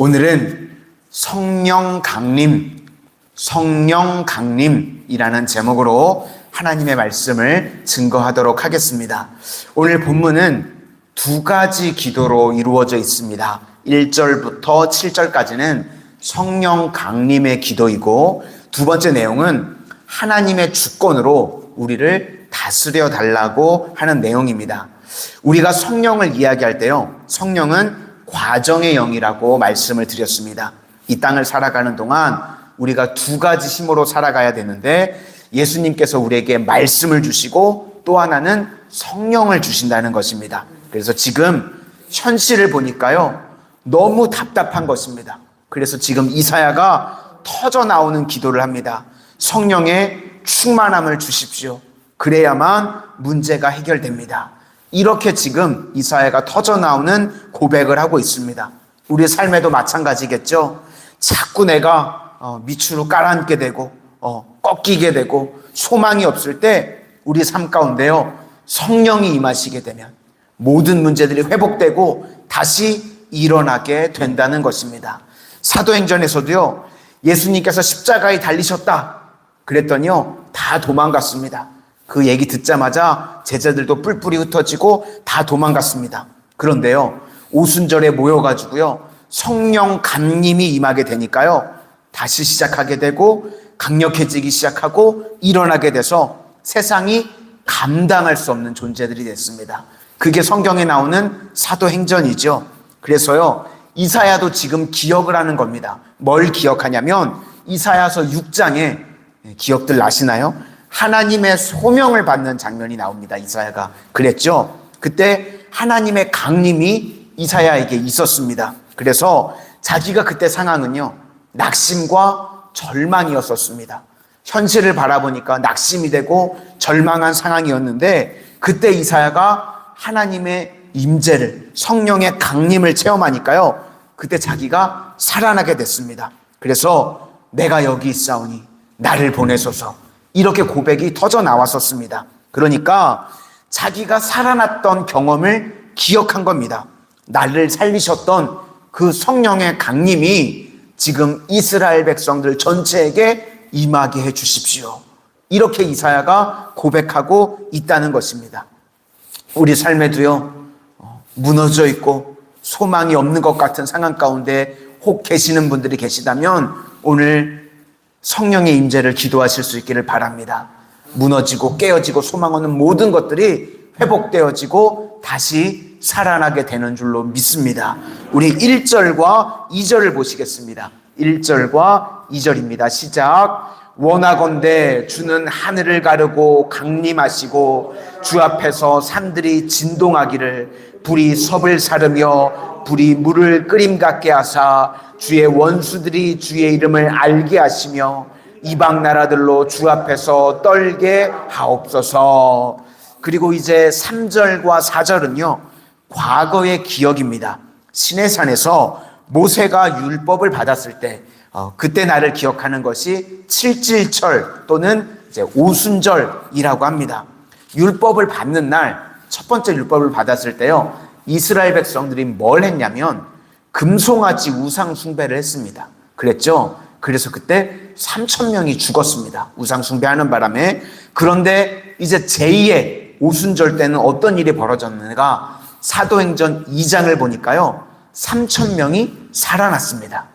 오늘은 성령 강림이라는 제목으로 하나님의 말씀을 증거하도록 하겠습니다. 오늘 본문은 두 가지 기도로 이루어져 있습니다. 1절부터 7절까지는 성령 강림의 기도이고, 두 번째 내용은 하나님의 주권으로 우리를 다스려 달라고 하는 내용입니다. 우리가 성령을 이야기할 때요, 성령은 과정의 영이라고 말씀을 드렸습니다. 이 땅을 살아가는 동안 우리가 두 가지 힘으로 살아가야 되는데, 예수님께서 우리에게 말씀을 주시고 또 하나는 성령을 주신다는 것입니다. 그래서 지금 현실을 보니까요, 너무 답답한 것입니다. 그래서 지금 이사야가 터져 나오는 기도를 합니다. 성령의 충만함을 주십시오. 그래야만 문제가 해결됩니다. 이렇게 지금 이사야가 터져 나오는 고백을 하고 있습니다. 우리 삶에도 마찬가지겠죠. 자꾸 내가 밑으로 깔아앉게 되고 꺾이게 되고 소망이 없을 때 우리 삶 가운데요, 성령이 임하시게 되면 모든 문제들이 회복되고 다시 일어나게 된다는 것입니다. 사도행전에서도요, 예수님께서 십자가에 달리셨다 그랬더니요, 다 도망갔습니다. 그 얘기 듣자마자 제자들도 뿔뿔이 흩어지고 다 도망갔습니다. 그런데요, 오순절에 모여가지고요, 성령 강림이 임하게 되니까요, 다시 시작하게 되고 강력해지기 시작하고 일어나게 돼서 세상이 감당할 수 없는 존재들이 됐습니다. 그게 성경에 나오는 사도행전이죠. 그래서요, 이사야도 지금 기억을 하는 겁니다. 뭘 기억하냐면 이사야서 6장에 기억들 나시나요? 하나님의 소명을 받는 장면이 나옵니다. 이사야가 그랬죠. 그때 하나님의 강림이 이사야에게 있었습니다. 그래서 자기가 그때 상황은요, 낙심과 절망이었었습니다. 현실을 바라보니까 낙심이 되고 절망한 상황이었는데, 그때 이사야가 하나님의 임재를, 성령의 강림을 체험하니까요, 그때 자기가 살아나게 됐습니다. 그래서 내가 여기 있사오니 나를 보내소서, 이렇게 고백이 터져 나왔었습니다. 그러니까 자기가 살아났던 경험을 기억한 겁니다. 나를 살리셨던 그 성령의 강림이 지금 이스라엘 백성들 전체에게 임하게 해 주십시오. 이렇게 이사야가 고백하고 있다는 것입니다. 우리 삶에도요, 무너져 있고 소망이 없는 것 같은 상황 가운데 혹 계시는 분들이 계시다면 오늘 성령의 임재를 기도하실 수 있기를 바랍니다. 무너지고 깨어지고 소망 없는 모든 것들이 회복되어지고 다시 살아나게 되는 줄로 믿습니다. 우리 1절과 2절을 보시겠습니다. 1절과 2절입니다. 시작. 원하건대 주는 하늘을 가르고 강림하시고 주 앞에서 산들이 진동하기를, 불이 섭을 사르며 불이 물을 끓임 같게 하사 주의 원수들이 주의 이름을 알게 하시며 이방 나라들로 주 앞에서 떨게 하옵소서. 그리고 이제 3절과 4절은요, 과거의 기억입니다. 시내산에서 모세가 율법을 받았을 때 그때 나를 기억하는 것이 칠칠절 또는 이제 오순절이라고 합니다. 율법을 받는 날, 첫 번째 율법을 받았을 때요, 이스라엘 백성들이 뭘 했냐면 금송아지 우상 숭배를 했습니다. 그랬죠? 그래서 그때 3,000명이 죽었습니다. 우상 숭배하는 바람에. 그런데 이제 제2의 오순절 때는 어떤 일이 벌어졌는가? 사도행전 2장을 보니까요, 3,000명이 살아났습니다.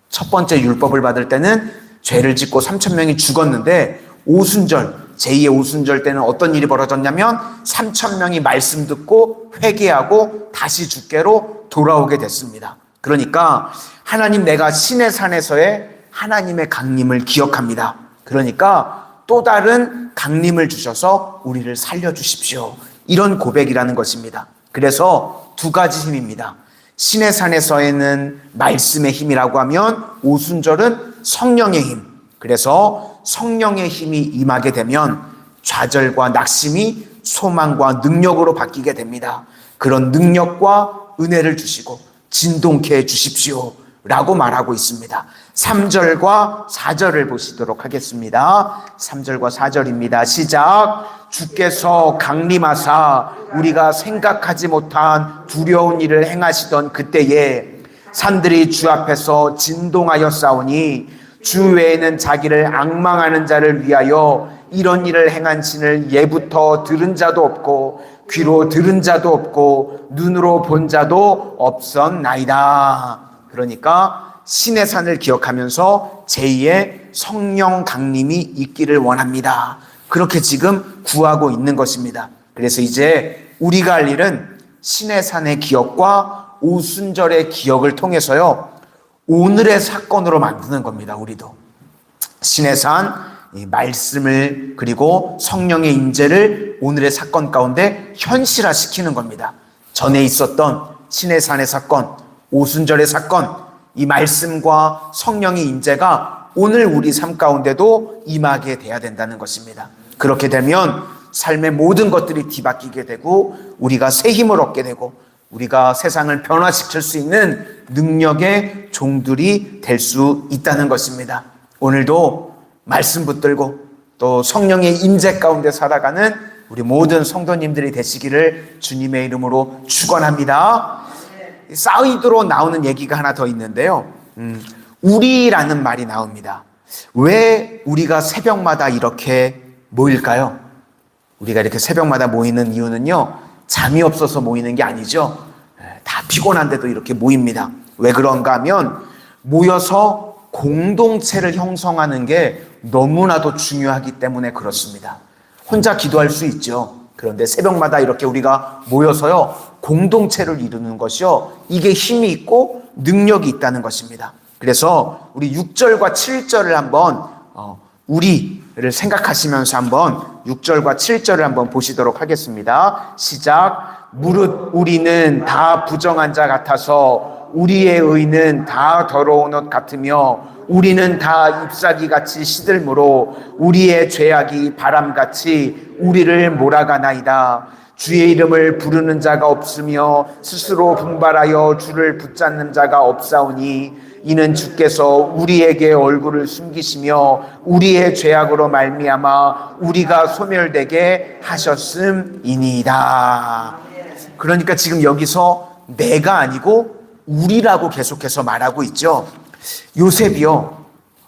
첫 번째 율법을 받을 때는 죄를 짓고 3,000명이 죽었는데, 오순절, 제2의 오순절 때는 어떤 일이 벌어졌냐면 3,000명이 말씀 듣고 회개하고 다시 주께로 돌아오게 됐습니다. 그러니까 하나님, 내가 시내산에서의 하나님의 강림을 기억합니다. 그러니까 또 다른 강림을 주셔서 우리를 살려주십시오. 이런 고백이라는 것입니다. 그래서 두 가지 힘입니다. 시내산에서에는 말씀의 힘이라고 하면 오순절은 성령의 힘. 그래서 성령의 힘이 임하게 되면 좌절과 낙심이 소망과 능력으로 바뀌게 됩니다. 그런 능력과 은혜를 주시고 진동케 해 주십시오 라고 말하고 있습니다. 3절과 4절을 보시도록 하겠습니다. 3절과 4절입니다. 시작. 주께서 강림하사 우리가 생각하지 못한 두려운 일을 행하시던 그때에 산들이 주 앞에서 진동하여 싸우니 주 외에는 자기를 앙망하는 자를 위하여 이런 일을 행한 신을 예부터 들은 자도 없고 귀로 들은 자도 없고 눈으로 본 자도 없었나이다. 그러니까 신의 산을 기억하면서 제2의 성령 강림이 있기를 원합니다. 그렇게 지금 구하고 있는 것입니다. 그래서 이제 우리가 할 일은 신의 산의 기억과 오순절의 기억을 통해서요, 오늘의 사건으로 만드는 겁니다. 우리도 신의 산, 이 말씀을, 그리고 성령의 임재를 오늘의 사건 가운데 현실화시키는 겁니다. 전에 있었던 신의 산의 사건, 오순절의 사건, 이 말씀과 성령의 임재가 오늘 우리 삶 가운데도 임하게 돼야 된다는 것입니다. 그렇게 되면 삶의 모든 것들이 뒤바뀌게 되고 우리가 새 힘을 얻게 되고 우리가 세상을 변화시킬 수 있는 능력의 종들이 될 수 있다는 것입니다. 오늘도 말씀 붙들고 또 성령의 임재 가운데 살아가는 우리 모든 성도님들이 되시기를 주님의 이름으로 축원합니다. 사이드로 나오는 얘기가 하나 더 있는데요. 우리라는 말이 나옵니다. 왜 우리가 새벽마다 이렇게 모일까요? 우리가 이렇게 새벽마다 모이는 이유는요, 잠이 없어서 모이는 게 아니죠. 다 피곤한데도 이렇게 모입니다. 왜 그런가 하면 모여서 공동체를 형성하는 게 너무나도 중요하기 때문에 그렇습니다. 혼자 기도할 수 있죠. 그런데 새벽마다 이렇게 우리가 모여서요, 공동체를 이루는 것이요, 이게 힘이 있고 능력이 있다는 것입니다. 그래서 우리 6절과 7절을 한번 우리를 생각하시면서 한번 6절과 7절을 한번 보시도록 하겠습니다. 시작. 무릇 우리는 다 부정한 자 같아서 우리의 의는 다 더러운 옷 같으며 우리는 다 잎사귀 같이 시들므로 우리의 죄악이 바람같이 우리를 몰아가나이다. 주의 이름을 부르는 자가 없으며 스스로 분발하여 주를 붙잡는 자가 없사오니 이는 주께서 우리에게 얼굴을 숨기시며 우리의 죄악으로 말미암아 우리가 소멸되게 하셨음이니이다. 그러니까 지금 여기서 내가 아니고 우리라고 계속해서 말하고 있죠. 요셉이요,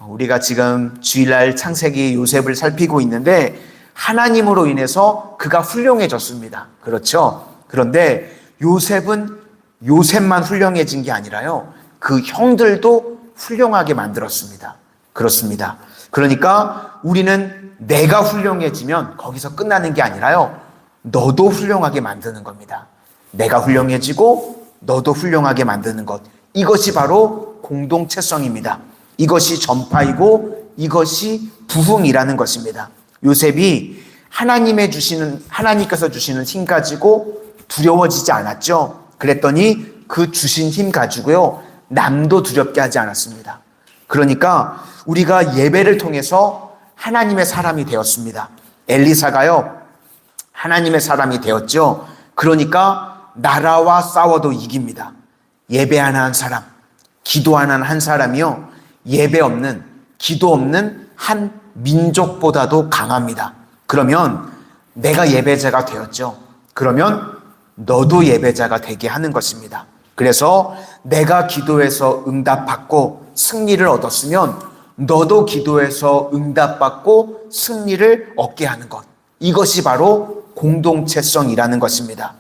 우리가 지금 주일날 창세기 요셉을 살피고 있는데 하나님으로 인해서 그가 훌륭해졌습니다. 그렇죠? 그런데 요셉은 요셉만 훌륭해진 게 아니라요, 그 형들도 훌륭하게 만들었습니다. 그렇습니다. 그러니까 우리는 내가 훌륭해지면 거기서 끝나는 게 아니라요, 너도 훌륭하게 만드는 겁니다. 내가 훌륭해지고 너도 훌륭하게 만드는 것, 이것이 바로 공동체성입니다. 이것이 전파이고 이것이 부흥이라는 것입니다. 요셉이 하나님께서 주시는 힘 가지고 두려워지지 않았죠. 그랬더니 그 주신 힘 가지고요, 남도 두렵게 하지 않았습니다. 그러니까 우리가 예배를 통해서 하나님의 사람이 되었습니다. 엘리사가요, 하나님의 사람이 되었죠. 그러니까 나라와 싸워도 이깁니다. 예배하는 한 사람, 기도하는 한 사람이요, 예배 없는, 기도 없는 한 민족보다도 강합니다. 그러면 내가 예배자가 되었죠. 그러면 너도 예배자가 되게 하는 것입니다. 그래서 내가 기도해서 응답받고 승리를 얻었으면 너도 기도해서 응답받고 승리를 얻게 하는 것, 이것이 바로 공동체성이라는 것입니다.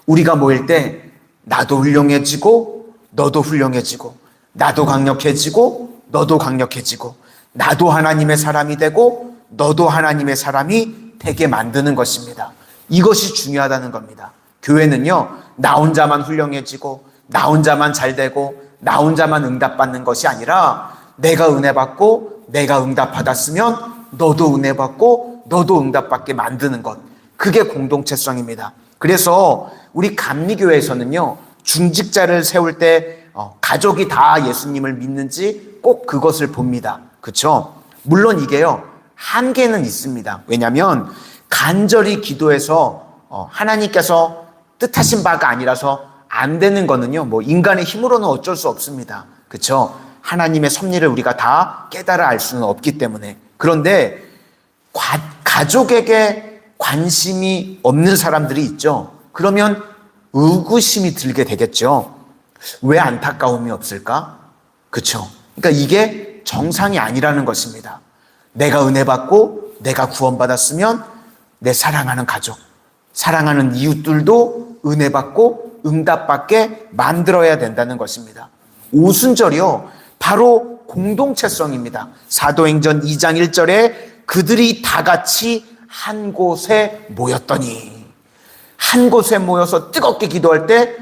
우리가 모일 때 나도 훌륭해지고 너도 훌륭해지고 나도 강력해지고 너도 강력해지고 나도 하나님의 사람이 되고 너도 하나님의 사람이 되게 만드는 것입니다. 이것이 중요하다는 겁니다. 교회는요, 나 혼자만 훌륭해지고 나 혼자만 잘 되고 나 혼자만 응답받는 것이 아니라 내가 은혜 받고 내가 응답받았으면 너도 은혜 받고 너도 응답받게 만드는 것, 그게 공동체성입니다. 그래서 우리 감리교회에서는요, 중직자를 세울 때 가족이 다 예수님을 믿는지 꼭 그것을 봅니다. 그렇죠? 물론 이게요, 한계는 있습니다. 왜냐하면 간절히 기도해서 하나님께서 뜻하신 바가 아니라서 안 되는 거는요, 뭐 인간의 힘으로는 어쩔 수 없습니다. 그렇죠? 하나님의 섭리를 우리가 다 깨달아 알 수는 없기 때문에. 그런데 가족에게 관심이 없는 사람들이 있죠. 그러면 의구심이 들게 되겠죠. 왜 안타까움이 없을까? 그쵸? 그러니까 이게 정상이 아니라는 것입니다. 내가 은혜 받고 내가 구원받았으면 내 사랑하는 가족, 사랑하는 이웃들도 은혜 받고 응답받게 만들어야 된다는 것입니다. 오순절이요, 바로 공동체성입니다. 사도행전 2장 1절에 그들이 다 같이 한 곳에 모였더니, 한 곳에 모여서 뜨겁게 기도할 때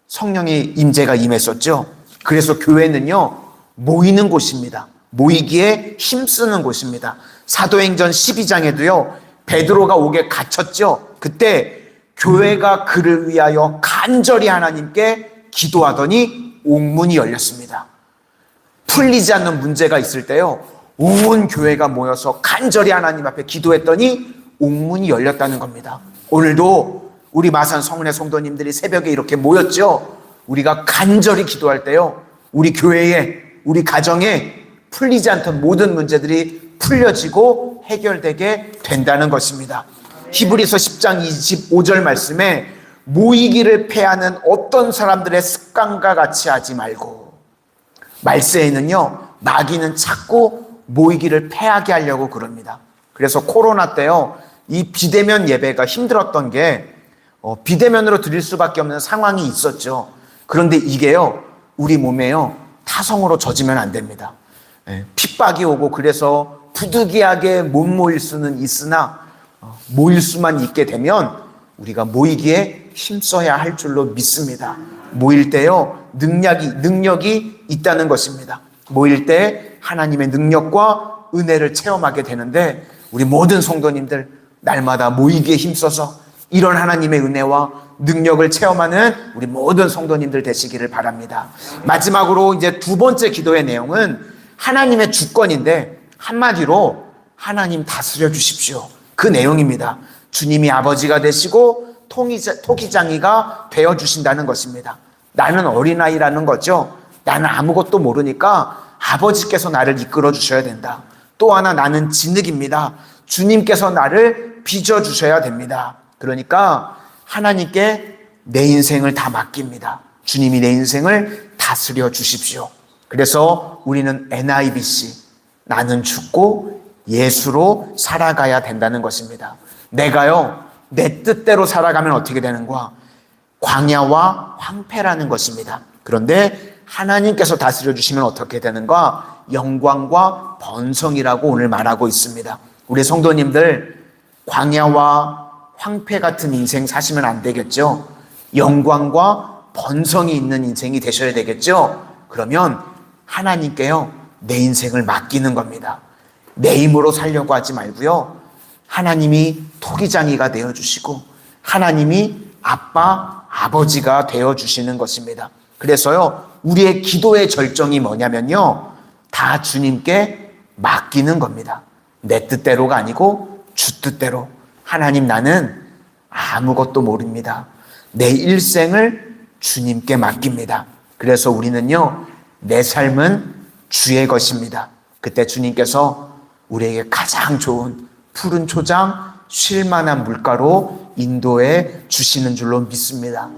성령의 임재가 임했었죠. 그래서 교회는요, 모이는 곳입니다. 모이기에 힘쓰는 곳입니다. 사도행전 12장에도요, 베드로가 옥에 갇혔죠. 그때 교회가 그를 위하여 간절히 하나님께 기도하더니 옥문이 열렸습니다. 풀리지 않는 문제가 있을 때요, 온 교회가 모여서 간절히 하나님 앞에 기도했더니 옥문이 열렸다는 겁니다. 오늘도 우리 마산 성은의 성도님들이 새벽에 이렇게 모였죠. 우리가 간절히 기도할 때요, 우리 교회에, 우리 가정에 풀리지 않던 모든 문제들이 풀려지고 해결되게 된다는 것입니다. 히브리서 10장 25절 말씀에 모이기를 패하는 어떤 사람들의 습관과 같이 하지 말고, 말세에는요, 마귀는 자꾸 모이기를 패하게 하려고 그럽니다. 그래서 코로나 때요, 이 비대면 예배가 힘들었던 게 비대면으로 드릴 수밖에 없는 상황이 있었죠. 그런데 이게요, 우리 몸에요, 타성으로 젖으면 안 됩니다. 핍박이 오고 그래서 부득이하게 못 모일 수는 있으나 모일 수만 있게 되면 우리가 모이기에 힘써야 할 줄로 믿습니다. 모일 때요, 능력이 있다는 것입니다. 모일 때 하나님의 능력과 은혜를 체험하게 되는데, 우리 모든 성도님들 날마다 모이기에 힘써서 이런 하나님의 은혜와 능력을 체험하는 우리 모든 성도님들 되시기를 바랍니다. 마지막으로 이제 두 번째 기도의 내용은 하나님의 주권인데, 한마디로 하나님 다스려 주십시오, 그 내용입니다. 주님이 아버지가 되시고 토기장이가 되어 주신다는 것입니다. 나는 어린아이라는 거죠. 나는 아무것도 모르니까 아버지께서 나를 이끌어 주셔야 된다. 또 하나, 나는 진흙입니다. 주님께서 나를 빚어 주셔야 됩니다. 그러니까 하나님께 내 인생을 다 맡깁니다. 주님이 내 인생을 다스려 주십시오. 그래서 우리는 NIBC, 나는 죽고 예수로 살아가야 된다는 것입니다. 내가요, 내 뜻대로 살아가면 어떻게 되는 거야? 광야와 황폐라는 것입니다. 그런데 하나님께서 다스려 주시면 어떻게 되는가? 영광과 번성이라고 오늘 말하고 있습니다. 우리 성도님들, 광야와 황폐 같은 인생 사시면 안 되겠죠? 영광과 번성이 있는 인생이 되셔야 되겠죠? 그러면 하나님께요, 내 인생을 맡기는 겁니다. 내 힘으로 살려고 하지 말고요, 하나님이 토기장이가 되어주시고 하나님이 아빠, 아버지가 되어주시는 것입니다. 그래서요, 우리의 기도의 절정이 뭐냐면요, 다 주님께 맡기는 겁니다. 내 뜻대로가 아니고 주 뜻대로. 하나님, 나는 아무것도 모릅니다. 내 일생을 주님께 맡깁니다. 그래서 우리는요, 내 삶은 주의 것입니다. 그때 주님께서 우리에게 가장 좋은 푸른 초장, 쉴 만한 물가로 인도해 주시는 줄로 믿습니다.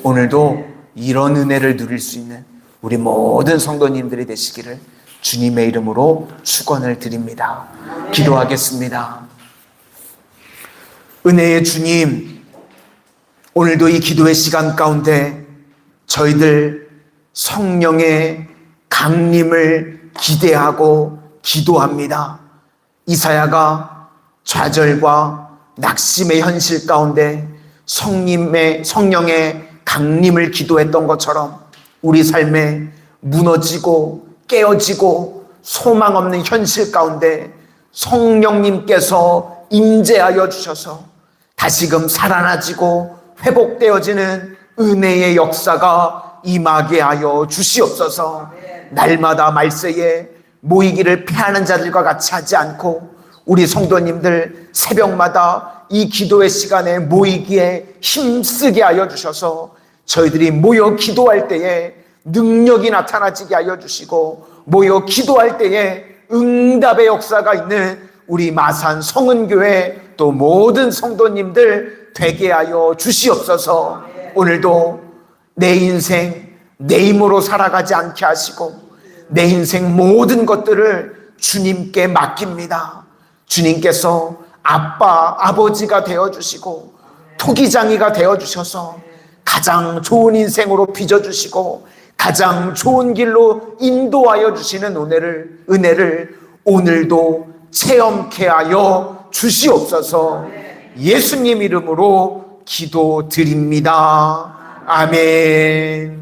오늘도 이런 은혜를 누릴 수 있는 우리 모든 성도님들이 되시기를 주님의 이름으로 축원을 드립니다. 기도하겠습니다. 은혜의 주님, 오늘도 이 기도의 시간 가운데 저희들 성령의 강림을 기대하고 기도합니다. 이사야가 좌절과 낙심의 현실 가운데 성령의 강림을 기도했던 것처럼 우리 삶에 무너지고 깨어지고 소망 없는 현실 가운데 성령님께서 임재하여 주셔서 다시금 살아나지고 회복되어지는 은혜의 역사가 임하게 하여 주시옵소서. 날마다 말세에 모이기를 피하는 자들과 같이 하지 않고 우리 성도님들 새벽마다 이 기도의 시간에 모이기에 힘쓰게 하여 주셔서 저희들이 모여 기도할 때에 능력이 나타나지게 하여 주시고, 모여 기도할 때에 응답의 역사가 있는 우리 마산 성은교회 또 모든 성도님들 되게 하여 주시옵소서. 오늘도 내 인생, 내 힘으로 살아가지 않게 하시고 내 인생 모든 것들을 주님께 맡깁니다. 주님께서 아빠, 아버지가 되어주시고 토기장이가 되어주셔서 가장 좋은 인생으로 빚어주시고 가장 좋은 길로 인도하여 주시는 은혜를 오늘도 체험케 하여 주시옵소서. 예수님 이름으로 기도드립니다. 아멘.